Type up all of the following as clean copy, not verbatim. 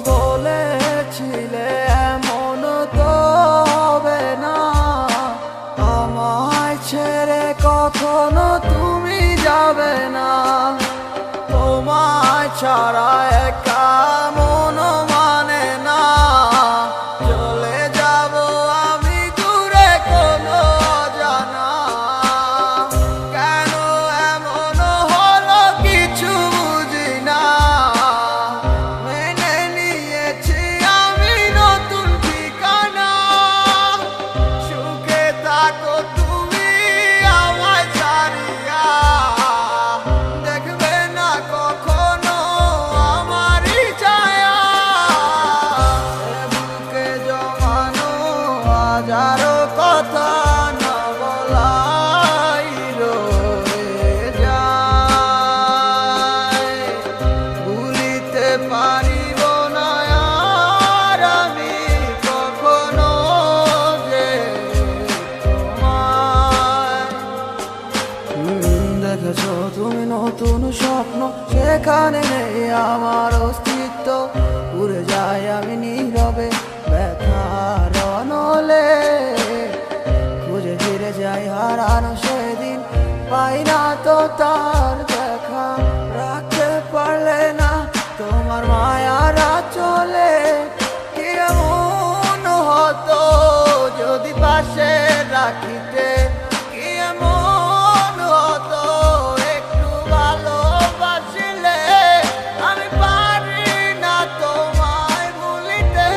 বলেছিলে এমন তো হবে না, আমায় ছেড়ে কখনো তুমি যাবে না। তোমায় ছাড়া একা মন মানে না, চলে যাব আমি দূরে কোনো অজানা। কেন এমন হলো কিছু বুঝি না, মেনে নিয়েছি আমি নতুন ঠিকানা। সুখে থাকো তুমি আমায় ছাড়িয়া, দেখবে না কখনো আমারই ছায়া। বুকে জমানো হাজারো কথা না বলাই রয়ে যায়, ভুলিতে পারিব না আর আমি কখনো যে তোমায়। দেখেছো তুমি নতুন স্বপ্ন, সেখানে নেই আমার অস্তিত্ব। উড়ে যাই আমি নীরবে ব্যথার অনলে, খুঁজে ফিরে যাই হারানো সেদিন, পাই না তো তার দেখা। রাখতে পারলে না তোমার মায়ার আঁচলে, কি এমন হতো যদি পাশে রাখিতে, কি এমন হতো একটু ভালোবাসিলে। আমি পারি না তোমায় ভুলিতে,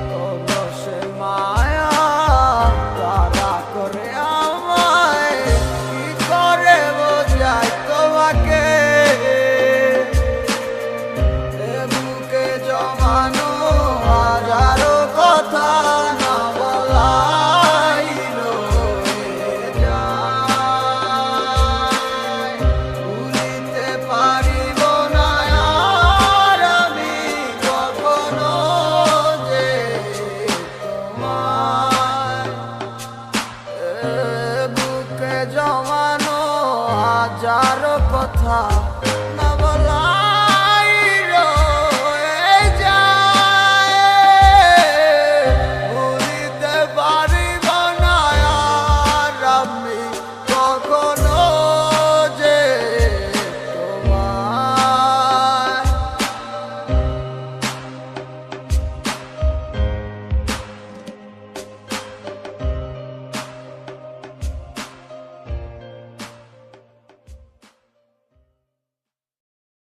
তবু সে মায়া তারা করে আমায়, কি করে বোঝাই তোমাকে। এ বুকে জমানো হাজারো কথা না বলাই রয়ে যায়, ভুলিতে পারিব না আর আমি কখনো যে তোমায়। এ বুকে জমানো হাজারো কথা